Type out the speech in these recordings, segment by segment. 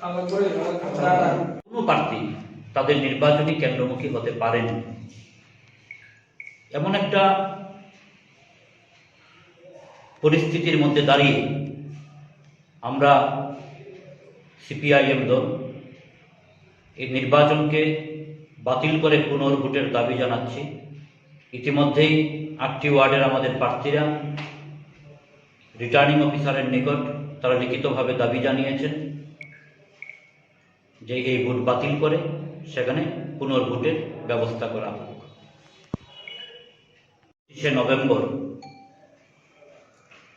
কোনো প্রার্থী তাদের নির্বাচনী কেন্দ্রমুখী হতে পারেন, এমন একটা পরিস্থিতির মধ্যে দাঁড়িয়ে আমরা সিপিআইএম দল এই নির্বাচনকে বাতিল করে পুনর্ভোটের দাবি জানাচ্ছি। ইতিমধ্যেই 8টি ওয়ার্ডের আমাদের প্রার্থীরা রিটার্নিং অফিসারের নিকট তারা লিখিতভাবে দাবি জানিয়েছেন যে এই ভোট বাতিল করে সেখানে পুনর্ভোটের ব্যবস্থা করা হোক। 30শে নভেম্বর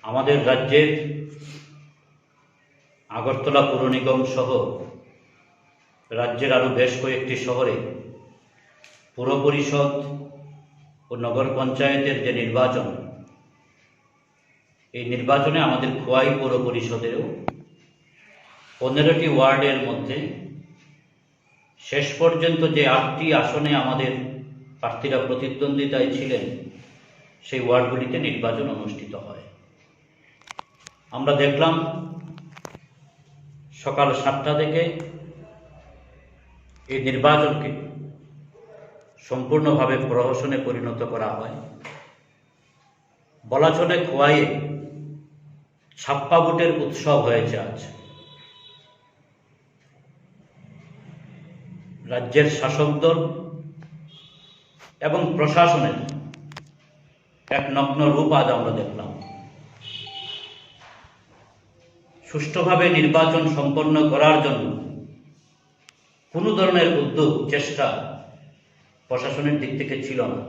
আমাদের রাজ্যের আগরতলা পৌর নিগম সহ রাজ্যের আরও বেশ কয়েকটি শহরে পৌর পরিষদ ও নগর পঞ্চায়েতের যে নির্বাচন, এই নির্বাচনে আমাদের খোয়াই পৌর পরিষদেরও 15টি ওয়ার্ডের মধ্যে শেষ পর্যন্ত যে 8টি আসনে আমাদের প্রার্থীরা প্রতিদ্বন্দ্বিতায় ছিলেন সেই ওয়ার্ডগুলিতে নির্বাচন অনুষ্ঠিত হয়। আমরা দেখলাম সকাল 7টা থেকে এই নির্বাচনকে সম্পূর্ণভাবে প্রহসনে পরিণত করা হয়। বলা চলে খোয়াইয়ে ছাপ্পা ভোটের উৎসব হয়েছে আজ। রাজ্যের শাসক দল এবং প্রশাসনের এক নগ্ন রূপ আজ আমরা দেখলাম। সুষ্ঠুভাবে নির্বাচন সম্পন্ন করার জন্য কোনো ধরনের উদ্যোগ চেষ্টা প্রশাসনের দিক থেকে ছিল না।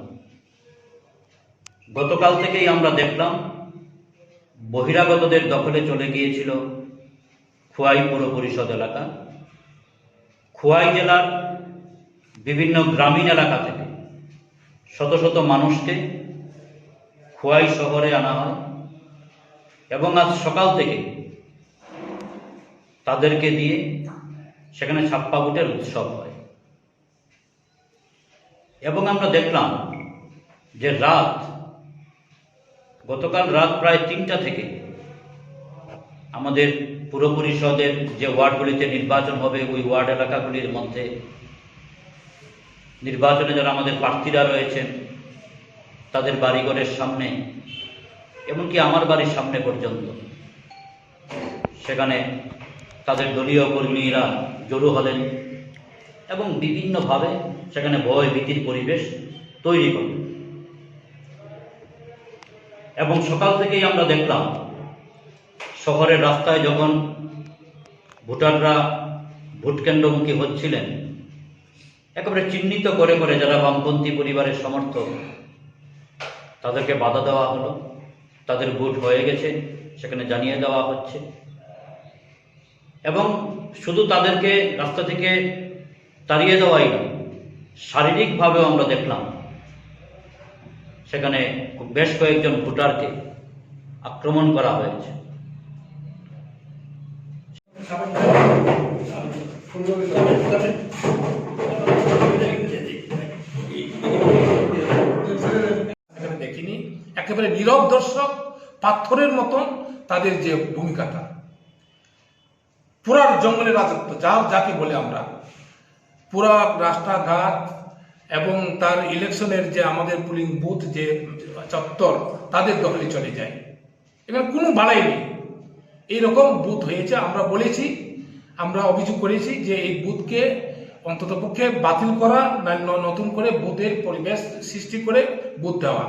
গতকাল থেকেই আমরা দেখলাম বহিরাগতদের দখলে চলে গিয়েছিল খোয়াই পৌর পরিষদ এলাকা। খোয়াই জেলার বিভিন্ন গ্রামীণ এলাকা থেকে শত শত মানুষকে খোয়াই শহরে আনা হয় এবং আজ সকাল থেকে তাদেরকে দিয়ে সেখানে ছাপ্পা ভোটের উৎসব হয়। এবং আমরা দেখলাম যে গতকাল রাত প্রায় 3টা থেকে আমাদের পৌর পরিষদের যে ওয়ার্ডগুলিতে নির্বাচন হবে ওই ওয়ার্ড এলাকাগুলির মধ্যে নির্বাচনে যারা আমাদের প্রার্থীরা রয়েছেন তাদের বাড়িঘরের সামনে, এমনকি আমার বাড়ির সামনে পর্যন্ত সেখানে তাদের দলীয় কর্মীরা জড়ো হলেন এবং বিভিন্নভাবে সেখানে ভয় ভীতির পরিবেশ তৈরি করলেন। এবং সকাল থেকেই আমরা দেখলাম শহরের রাস্তায় যখন ভোটাররা ভোট কেন্দ্রমুখী হচ্ছিলেন, একেবারে চিহ্নিত করে করে যারা বামপন্থী পরিবারের সমর্থক তাদেরকে বাধা দেওয়া হলো। তাদের ভোট হয়ে গেছে সেখানে জানিয়ে দেওয়া হচ্ছে এবং শুধু তাদেরকে রাস্তা থেকে তাড়িয়ে দেওয়াই না, শারীরিকভাবেও আমরা দেখলাম সেখানে বেশ কয়েকজন ভোটারকে আক্রমণ করা হয়েছে। দেখিনি, একেবারে নীরব দর্শক, পাথরের মতন তাদের যে ভূমিকাটা, পুরা জঙ্গলের রাজত্ব যাকে বলে আমরা, পুরা রাস্তাঘাট এবং তার ইলেকশনের যে আমাদের পুলিং বুথ যে চত্বর তাদের দখলে চলে যায়। এবার কোনো বাড়াই নেই, এইরকম বুথ হয়েছে। আমরা বলেছি, আমরা অভিযোগ করেছি যে এই বুথকে অন্ততপক্ষে বাতিল করা, নতুন করে বুথের পরিবেশ সৃষ্টি করে বুথ দেওয়া।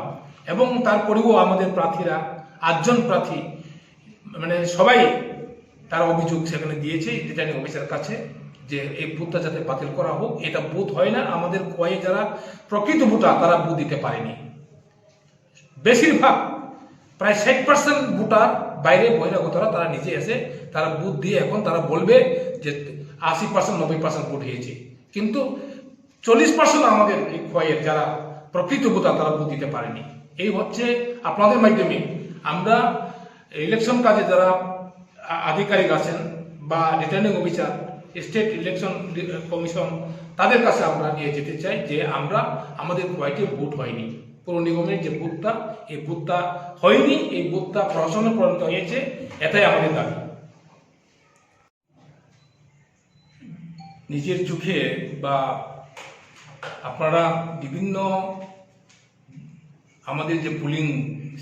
এবং তারপরেও আমাদের প্রার্থীরা 8জন প্রার্থী মানে সবাই তারা অভিযোগ সেখানে দিয়েছে রিটার্নিং অফিসারের কাছে যে এই বুথটা যাতে বাতিল করা হোক। এটা বুথ হয় না, আমাদের খোয়াইয়ে যারা প্রকৃত ভোটার তারা বুথ দিতে পারেনি। বেশিরভাগ প্রায় 60% ভোটার বাইরে বহিরাগতরা তারা নিজে এসে তারা বুথ দিয়ে এখন তারা বলবে যে 80% 90% ভোট হয়েছে, কিন্তু 40% আমাদের এই খোয়াইয়ের যারা প্রকৃত ভোটার তারা বুথ দিতে পারেনি। এই হচ্ছে আপনাদের মাধ্যমে আমরা ইলেকশন কাজে যারা আধিকারিক আছেন বা returning officer, state election commission, তাদের কাছে আমরা নিয়ে যেতে চাই যে আমাদের খোয়াইতে ভোট হয়নি, পৌর নিগমের যে বুথটা এই বুথটা হয়নি, এই বুথটা প্রশাসনে পরিণত হয়েছে, এটাই আমাদের দাবি। নিজের চোখে বা আপনারা বিভিন্ন আমাদের যে পুলিং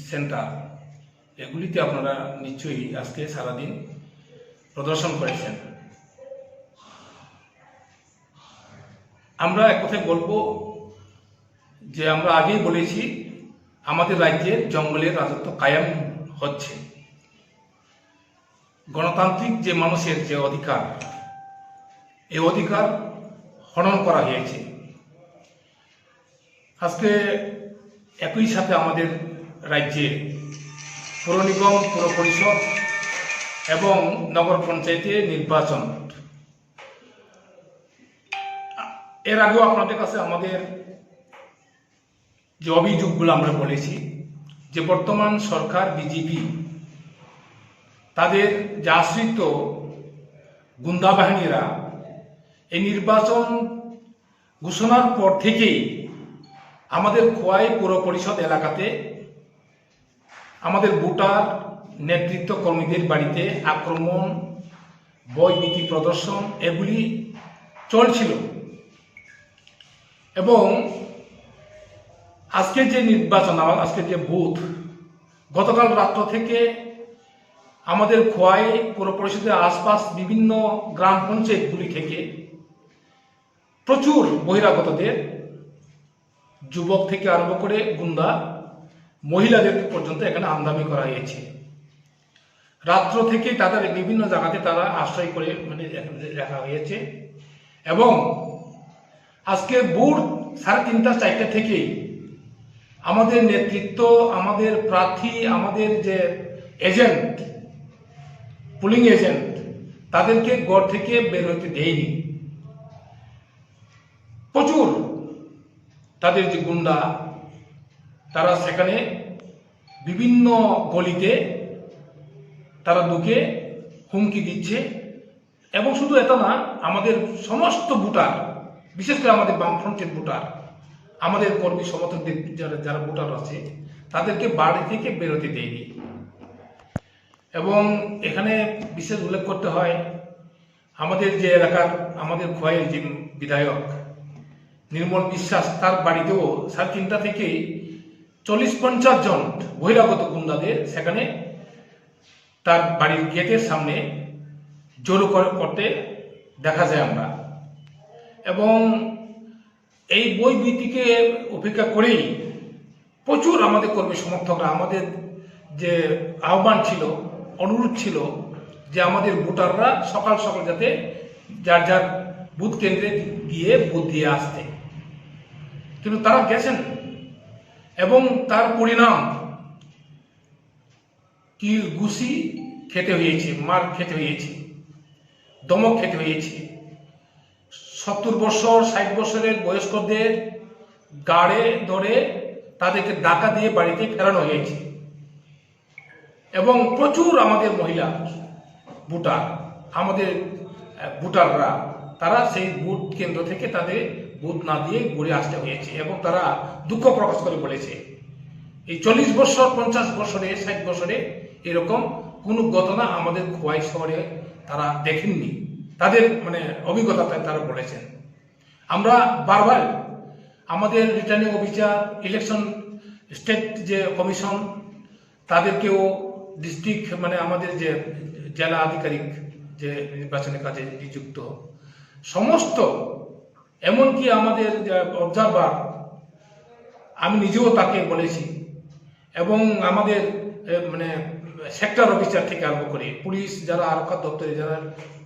সেন্টার এগুলিতে আপনারা নিশ্চয়ই আজকে সারাদিন প্রদর্শন করেছেন। আমরা এক কথায় বলবো যে আমরা আগেই বলেছি আমাদের রাজ্যের জঙ্গলের রাজত্ব কায়েম হচ্ছে। গণতান্ত্রিক যে মানুষের যে অধিকার, এই অধিকার হনন করা হয়েছে। আজকে একই সাথে আমাদের রাজ্যে পৌর নিগম, পৌর পরিষদ এবং নগর পঞ্চায়েতে নির্বাচন। এর আগেও আপনাদের কাছে আমাদের যে অভিযোগগুলো আমরা বলেছি যে বর্তমান সরকার বিজেপি তাদের যে আশ্রিত গুন্ডা বাহিনীরা এই নির্বাচন ঘোষণার পর থেকেই আমাদের খোয়াই পৌর পরিষদ এলাকাতে আমাদের ভোটার নেতৃত্ব কর্মীদের বাড়িতে আক্রমণ, বয়ভীতি প্রদর্শন এগুলি চলছিল। এবং আজকে যে নির্বাচন, আজকে যে বুথ, গতকাল রাত্র থেকে আমাদের খোয়াই পৌর পরিষদের আশপাশ বিভিন্ন গ্রাম পঞ্চায়েতগুলি থেকে প্রচুর বহিরাগতদের, যুবক থেকে আরম্ভ করে গুন্ডা, মহিলাদের পর্যন্ত এখানে আমদানি করা হয়েছে। রাত্র থেকে তাদের বিভিন্ন জায়গাতে তারা আশ্রয় করে রাখা হয়েছে। এবং আজকে ভোর 3:30 4টা থেকেই আমাদের নেতৃত্ব, আমাদের প্রার্থী, আমাদের যে এজেন্ট, পুলিং এজেন্ট, তাদেরকে গড় থেকে বের হতে দেয়নি। প্রচুর তাদের যে গুন্ডা, তারা সেখানে বিভিন্ন গলিতে তারা ঢুকে হুমকি দিচ্ছে। এবং শুধু এটা না, আমাদের সমস্ত ভোটার, বিশেষ করে আমাদের বামফ্রন্টের ভোটার, আমাদের কর্মী সমর্থকদের যারা ভোটার আছে, তাদেরকে বাড়ি থেকে বেরোতে দেয়নি। এবং এখানে বিশেষ উল্লেখ করতে হয়, আমাদের যে এলাকার, আমাদের খোয়াইয়ের যে বিধায়ক নির্মল বিশ্বাস, তার বাড়িতেও 3:30 থেকে 40-50 জন বহিরাগত গুন্ডাদের সেখানে তার বাড়ির গেটের সামনে জড়ো করতে দেখা যায় আমরা। এবং এই বয়ভীতিকে উপেক্ষা করেই প্রচুর আমাদের কর্মী সমর্থকরা, আমাদের যে আহ্বান ছিল, অনুরোধ ছিল যে আমাদের ভোটাররা সকাল সকাল যাতে যার যার বুথ কেন্দ্রে গিয়ে ভোট দিয়ে আসতে। কিন্তু তারা গেছেন এবং তার পরিণাম কিল ঘুষি খেতে হয়েছে, মার খেতে হয়েছে, দমক খেতে হয়েছে। 70 বছর 60 বছরের বয়স্কদের গাড়ে ধরে তাদেরকে ডাকা দিয়ে বাড়িতে ফেরানো হয়েছে। এবং প্রচুর আমাদের মহিলা ভোটার, আমাদের ভোটাররা, তারা সেই ভোট কেন্দ্র থেকে তাদের ভোট না দিয়ে ঘুরে আসতে হয়েছে। এবং তারা দুঃখ প্রকাশ করে বলেছে এই 40 বছর, 50 বছরে, 60 বছরে এরকম কোনো ঘটনা আমাদের খোয়াই শহরে তারা দেখেননি। তাদের অভিজ্ঞতায় তারা বলেছেন। আমরা বারবার আমাদের রিটার্নিং অফিসার, ইলেকশন স্টেট যে কমিশন, তাদেরকেও ডিস্ট্রিক্ট আমাদের যে জেলা আধিকারিক যে নির্বাচনের কাজে নিযুক্ত সমস্ত, এমনকি আমাদের অবজারভার, আমি নিজেও তাকে বলেছি। এবং আমাদের সেক্টর অফিসার থেকে আরম্ভ করে পুলিশ, যারা আরক্ষা দপ্তরে, যারা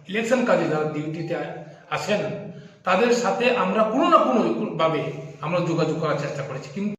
ইলেকশন কাজে যারা ডিউটিতে আসেন, তাদের সাথে আমরা কোনো না কোনো ভাবে আমরা যোগাযোগ করার চেষ্টা করেছি। কিন্তু